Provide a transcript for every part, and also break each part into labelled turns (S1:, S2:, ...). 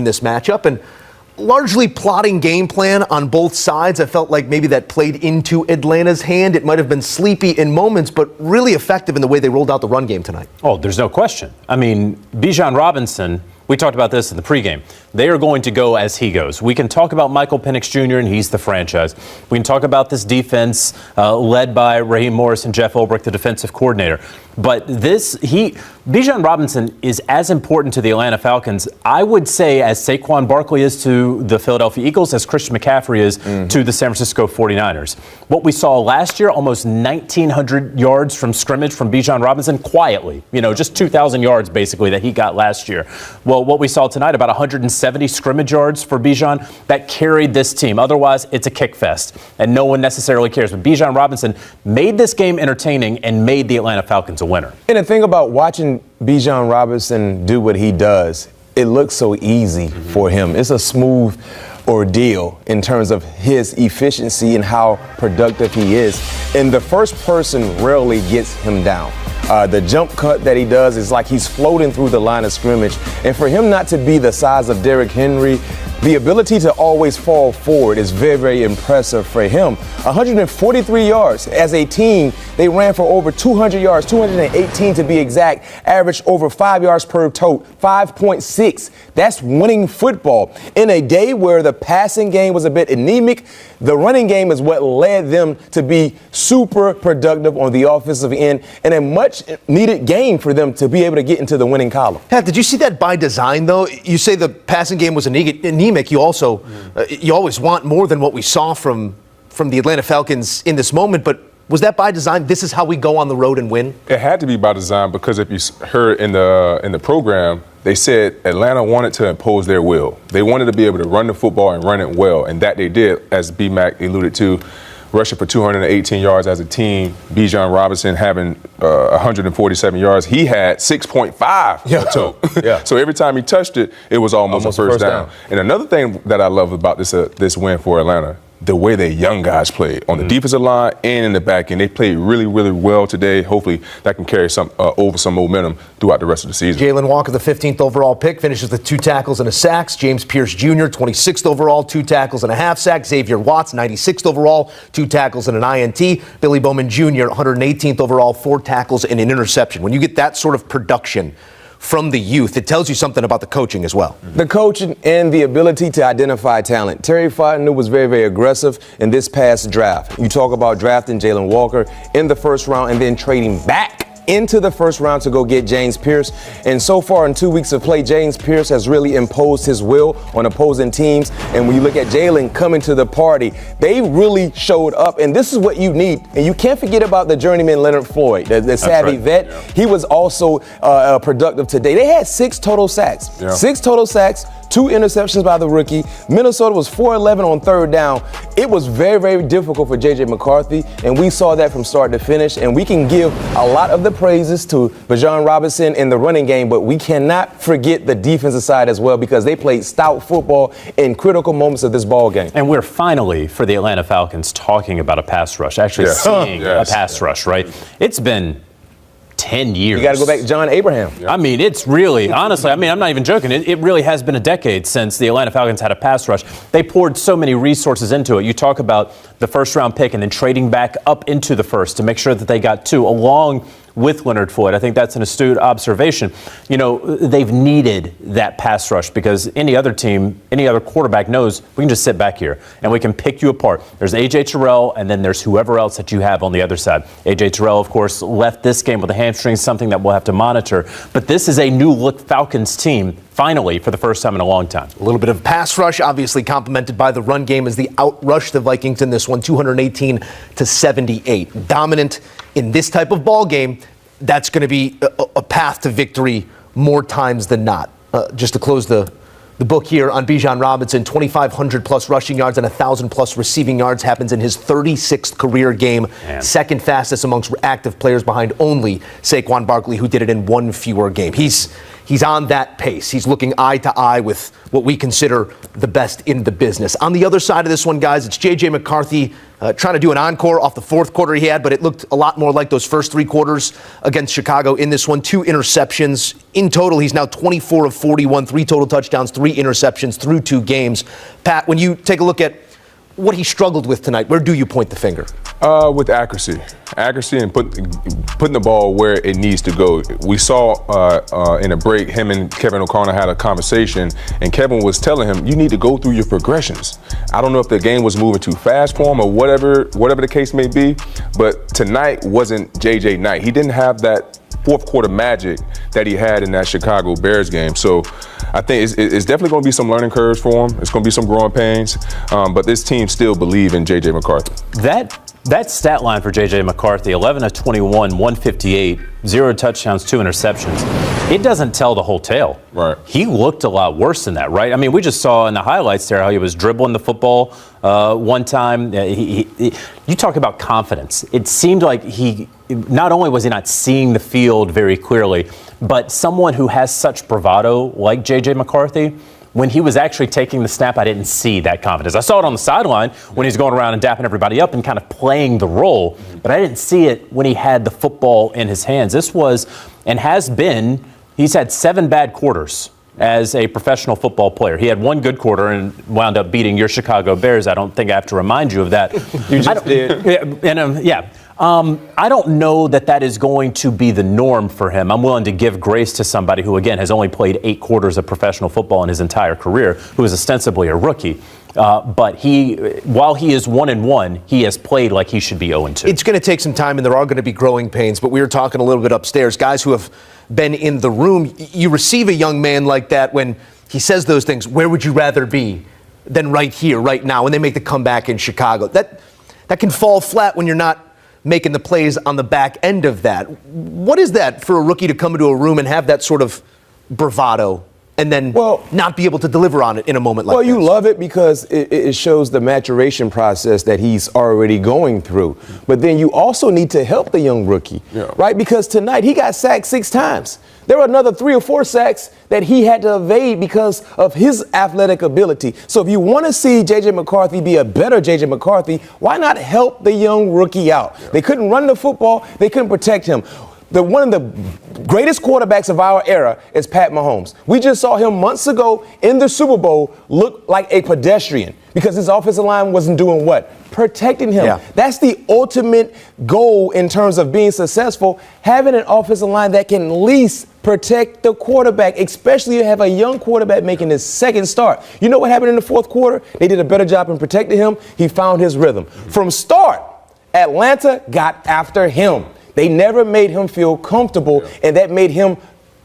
S1: in this matchup, and largely plotting game plan on both sides. I felt like maybe that played into Atlanta's hand. It might have been sleepy in moments, but really effective in the way they rolled out the run game tonight.
S2: Oh, there's no question. I mean, Bijan Robinson, we talked about this in the pregame. They are going to go as he goes. We can talk about Michael Penix Jr., and he's the franchise. We can talk about this defense led by Raheem Morris and Jeff Ulbrich, the defensive coordinator. But Bijan Robinson is as important to the Atlanta Falcons, I would say, as Saquon Barkley is to the Philadelphia Eagles, as Christian McCaffrey is to the San Francisco 49ers. What we saw last year, almost 1,900 yards from scrimmage from Bijan Robinson, quietly. Just 2,000 yards basically that he got last year. Well, what we saw tonight, about 170 scrimmage yards for Bijan, that carried this team. Otherwise, it's a kick fest, and no one necessarily cares. But Bijan Robinson made this game entertaining and made the Atlanta Falcons a winner.
S3: And the thing about watching Bijan Robinson do what he does, it looks so easy for him. It's a smooth ordeal in terms of his efficiency and how productive he is. And the first person rarely gets him down. The jump cut that he does is like he's floating through the line of scrimmage. And for him not to be the size of Derrick Henry, the ability to always fall forward is very, very impressive for him. 143 yards. As a team, they ran for over 200 yards, 218 to be exact, averaged over 5 yards per tote, 5.6. That's winning football. In a day where the passing game was a bit anemic, the running game is what led them to be super productive on the offensive end and a much needed game for them to be able to get into the winning column.
S1: Pat, did you see that by design, though? You say the passing game was anemic. You also, you always want more than what we saw from the Atlanta Falcons in this moment, but was that by design? This is how we go on the road and win?
S4: It had to be by design because if you heard in the program, they said Atlanta wanted to impose their will. They wanted to be able to run the football and run it well, and that they did, as B-Mac alluded to, rushing for 218 yards as a team. Bijan Robinson having 147 yards. He had 6.5.
S3: Yeah.
S4: So every time he touched it, it was almost a first down. And another thing that I love about this win for Atlanta, the way the young guys played on the defensive line and in the back end. They played really, really well today. Hopefully that can carry some momentum throughout the rest of the season.
S1: Jalen Walker, the 15th overall pick, finishes with 2 tackles and a sack. James Pierce Jr., 26th overall, 2 tackles and a half sack. Xavier Watts, 96th overall, 2 tackles and an INT. Billy Bowman Jr., 118th overall, 4 tackles and an interception. When you get that sort of production from the youth, it tells you something about the coaching as well.
S3: The coaching and the ability to identify talent. Terry Fontenot was very, very aggressive in this past draft. You talk about drafting Jalen Walker in the first round and then trading back into the first round to go get James Pierce. And so far in 2 weeks of play, James Pierce has really imposed his will on opposing teams. And when you look at Jalen coming to the party, they really showed up. And this is what you need. And you can't forget about the journeyman Leonard Floyd, the savvy vet. Yeah. He was also productive today. They had 6 total sacks. Yeah. 6 total sacks. 2 interceptions by the rookie. Minnesota was 4-11 on third down. It was very, very difficult for J.J. McCarthy, and we saw that from start to finish. And we can give a lot of the praises to Bijan Robinson in the running game, but we cannot forget the defensive side as well because they played stout football in critical moments of this ball game.
S2: And we're finally, for the Atlanta Falcons, talking about a pass rush, actually seeing a pass rush, right? It's been 10 years.
S3: You got to go back to John Abraham.
S2: I mean, it's really, honestly, I'm not even joking. It really has been a decade since the Atlanta Falcons had a pass rush. They poured so many resources into it. You talk about the first round pick and then trading back up into the first to make sure that they got 2 along with Leonard Floyd. I think that's an astute observation. They've needed that pass rush because any other team, any other quarterback knows we can just sit back here and we can pick you apart. There's A.J. Terrell and then there's whoever else that you have on the other side. A.J. Terrell, of course, left this game with a hamstring, something that we'll have to monitor. But this is a new-look Falcons team, finally, for the first time in a long time.
S1: A little bit of pass rush, obviously complemented by the run game as they outrushed the Vikings in this one, 218-78. Dominant in this type of ball game. That's going to be a path to victory more times than not. Just to close the book here on Bijan Robinson, 2,500 plus rushing yards and 1,000 plus receiving yards happens in his 36th career game. Man. Second fastest amongst active players behind only Saquon Barkley, who did it in 1 fewer game. He's on that pace. He's looking eye to eye with what we consider the best in the business. On the other side of this one, guys, it's J.J. McCarthy trying to do an encore off the fourth quarter he had, but it looked a lot more like those first three quarters against Chicago in this one. 2 interceptions. In total, he's now 24 of 41, 3 total touchdowns, 3 interceptions through 2 games. Pat, when you take a look at what he struggled with tonight, where do you point the finger?
S4: With accuracy and putting the ball where it needs to go. We saw in a break, him and Kevin O'Connor had a conversation, and Kevin was telling him, you need to go through your progressions. I don't know if the game was moving too fast for him or whatever the case may be, but tonight wasn't JJ night. He didn't have that fourth quarter magic that he had in that Chicago Bears game. So I think it's definitely going to be some learning curves for him. It's going to be some growing pains, but this team still believe in J.J. McCarthy.
S2: That stat line for J.J. McCarthy, 11 of 21, 158, 0 touchdowns, 2 interceptions. It doesn't tell the whole tale.
S4: Right.
S2: He looked a lot worse than that, right? I mean, we just saw in the highlights there how he was dribbling the football one time. You talk about confidence. It seemed like he not only was he not seeing the field very clearly, but someone who has such bravado like J.J. McCarthy, when he was actually taking the snap, I didn't see that confidence. I saw it on the sideline when he's going around and dapping everybody up and kind of playing the role, but I didn't see it when he had the football in his hands. This was, and has been, he's had 7 bad quarters as a professional football player. He had 1 good quarter and wound up beating your Chicago Bears. I don't think I have to remind you of that.
S3: You just did.
S2: Yeah. I don't know that is going to be the norm for him. I'm willing to give grace to somebody who, again, has only played 8 quarters of professional football in his entire career, who is ostensibly a rookie. But while he is 1-1, he has played like he should be 0-2.
S1: It's going to take some time, and there are going to be growing pains. But we were talking a little bit upstairs. Guys who have been in the room, you receive a young man like that when he says those things, where would you rather be than right here, right now, when they make the comeback in Chicago? That can fall flat when you're not making the plays on the back end of that. What is that for a rookie to come into a room and have that sort of bravado and then not be able to deliver on it in a moment like this?
S3: Well, you love it because it shows the maturation process that he's already going through. But then you also need to help the young rookie, right? Because tonight he got sacked 6 times. There were another 3 or 4 sacks that he had to evade because of his athletic ability. So if you want to see J.J. McCarthy be a better J.J. McCarthy, why not help the young rookie out? They couldn't run the football. They couldn't protect him. One of the greatest quarterbacks of our era is Pat Mahomes. We just saw him months ago in the Super Bowl look like a pedestrian because his offensive line wasn't doing what? Protecting him.
S1: Yeah.
S3: That's the ultimate goal in terms of being successful, having an offensive line that can at least protect the quarterback, especially if you have a young quarterback making his second start. You know what happened in the fourth quarter? They did a better job in protecting him. He found his rhythm. From start, Atlanta got after him. They never made him feel comfortable, and that made him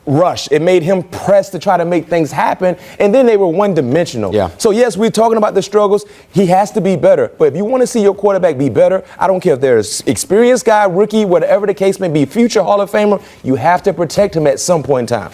S3: rush. It made him press to try to make things happen, and then they were one-dimensional.
S1: Yeah.
S3: So, yes, we're talking about the struggles. He has to be better. But if you want to see your quarterback be better, I don't care if there's experienced guy, rookie, whatever the case may be, future Hall of Famer, you have to protect him at some point in time.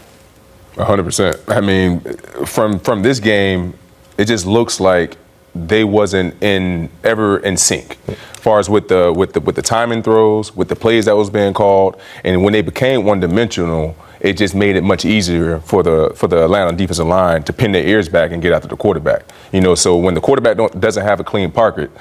S4: 100%. I mean, from this game, it just looks like they wasn't ever in sync, as far as with the timing throws, with the plays that was being called, and when they became one-dimensional, it just made it much easier for the Atlanta defensive line to pin their ears back and get after the quarterback. So when the quarterback doesn't have a clean pocket,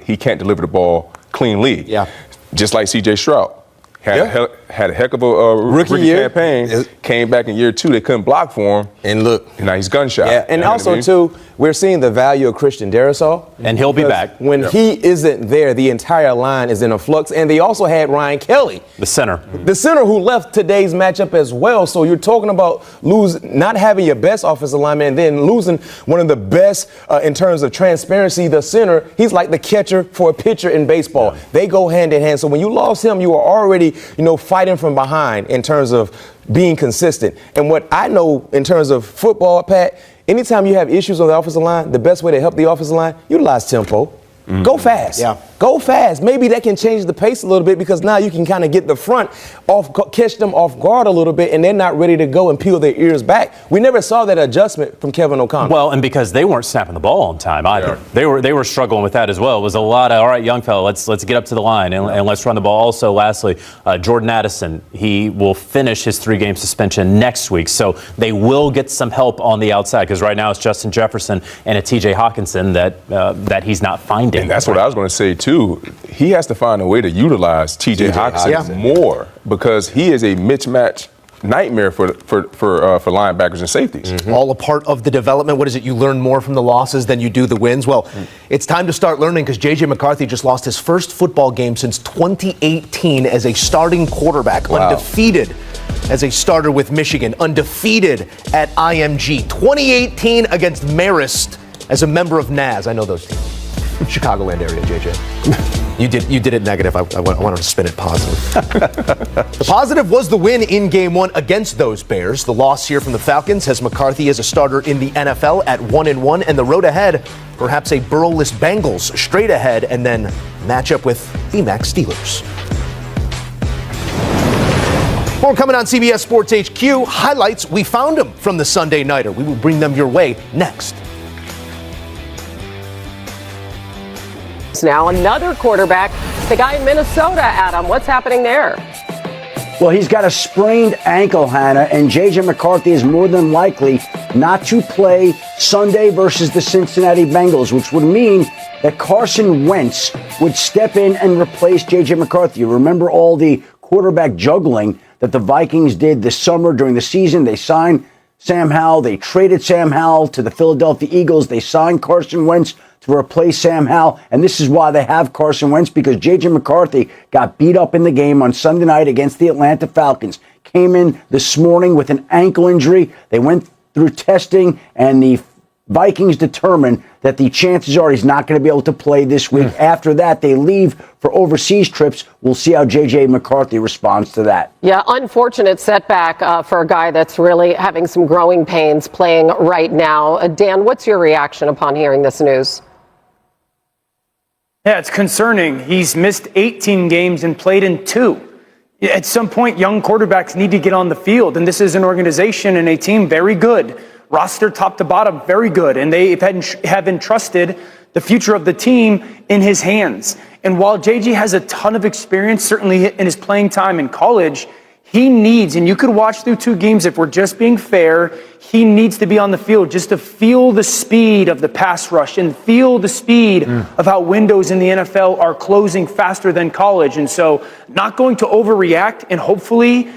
S4: he can't deliver the ball cleanly.
S1: Yeah.
S4: Just like C.J. Stroud. Had a heck of a rookie campaign. Came back in year 2. They couldn't block for him.
S3: And look.
S4: And now he's gunshot.
S3: Yeah, and also, too, we're seeing the value of Christian Darrisaw.
S2: And he'll be back.
S3: When he isn't there, the entire line is in a flux. And they also had Ryan Kelly.
S2: The center.
S3: The center who left today's matchup as well. So you're talking about not having your best offensive lineman and then losing one of the best in terms of transparency, the center. He's like the catcher for a pitcher in baseball. Yeah. They go hand in hand. So when you lost him, you were already, fighting from behind in terms of being consistent. And what I know in terms of football, Pat, anytime you have issues on the offensive line, the best way to help the offensive line, utilize tempo. Go fast.
S1: Yeah.
S3: Go fast. Maybe that can change the pace a little bit because now you can kind of get the front catch them off guard a little bit, and they're not ready to go and peel their ears back. We never saw that adjustment from Kevin O'Connor.
S2: Well, and because they weren't snapping the ball on time either. Yeah. They were struggling with that as well. It was a lot of, all right, young fella, let's get up to the line and let's run the ball. Also, lastly, Jordan Addison, he will finish his 3-game suspension next week. So they will get some help on the outside because right now it's Justin Jefferson and a TJ Hawkinson that he's not finding.
S4: And that's what I was going to say, too. too, he has to find a way to utilize T.J. Hockenson more because he is a mismatch nightmare for linebackers and safeties.
S1: All a part of the development. What is it? You learn more from the losses than you do the wins. Well, it's time to start learning because J.J. McCarthy just lost his first football game since 2018 as a starting quarterback, undefeated as a starter with Michigan, undefeated at IMG. 2018 against Marist as a member of NAS. I know those teams. Chicagoland area, JJ. You did it negative. I wanted to spin it positive. The positive was the win in Game 1 against those Bears. The loss here from the Falcons has McCarthy as a starter in the NFL at 1-1, and the road ahead, perhaps a Burrow-less Bengals straight ahead, and then match up with VMAC Steelers. More coming on CBS Sports HQ. Highlights, we found them from the Sunday Nighter. We will bring them your way next.
S5: Now another quarterback, the guy in Minnesota, Adam. What's happening there?
S6: Well, he's got a sprained ankle, Hannah, and J.J. McCarthy is more than likely not to play Sunday versus the Cincinnati Bengals, which would mean that Carson Wentz would step in and replace J.J. McCarthy. You remember all the quarterback juggling that the Vikings did this summer during the season. They signed Sam Howell. They traded Sam Howell to the Philadelphia Eagles. They signed Carson Wentz to replace Sam Howell, and this is why they have Carson Wentz, because J.J. McCarthy got beat up in the game on Sunday night against the Atlanta Falcons. Came in this morning with an ankle injury. They went through testing, and the Vikings determined that the chances are he's not going to be able to play this week. After that, they leave for overseas trips. We'll see how J.J. McCarthy responds to that.
S5: Yeah, unfortunate setback for a guy that's really having some growing pains playing right now. Dan, what's your reaction upon hearing this news?
S7: Yeah, it's concerning. He's missed 18 games and played in 2. At some point, young quarterbacks need to get on the field, and this is an organization and a team very good. Roster top to bottom, very good, and they have entrusted the future of the team in his hands. And while JJ has a ton of experience, certainly in his playing time in college, he needs, and you could watch through 2 games if we're just being fair, he needs to be on the field just to feel the speed of the pass rush and feel the speed of how windows in the NFL are closing faster than college. And so not going to overreact, and hopefully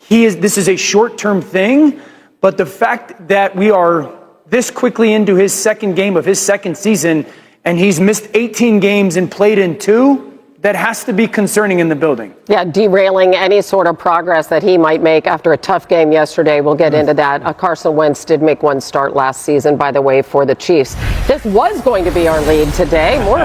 S7: this is a short-term thing, but the fact that we are this quickly into his second game of his second season and he's missed 18 games and played in 2, that has to be concerning in the building. Yeah, derailing any sort of progress that he might make after a tough game yesterday. We'll get into that. Carson Wentz did make one start last season, by the way, for the Chiefs. This was going to be our lead today. More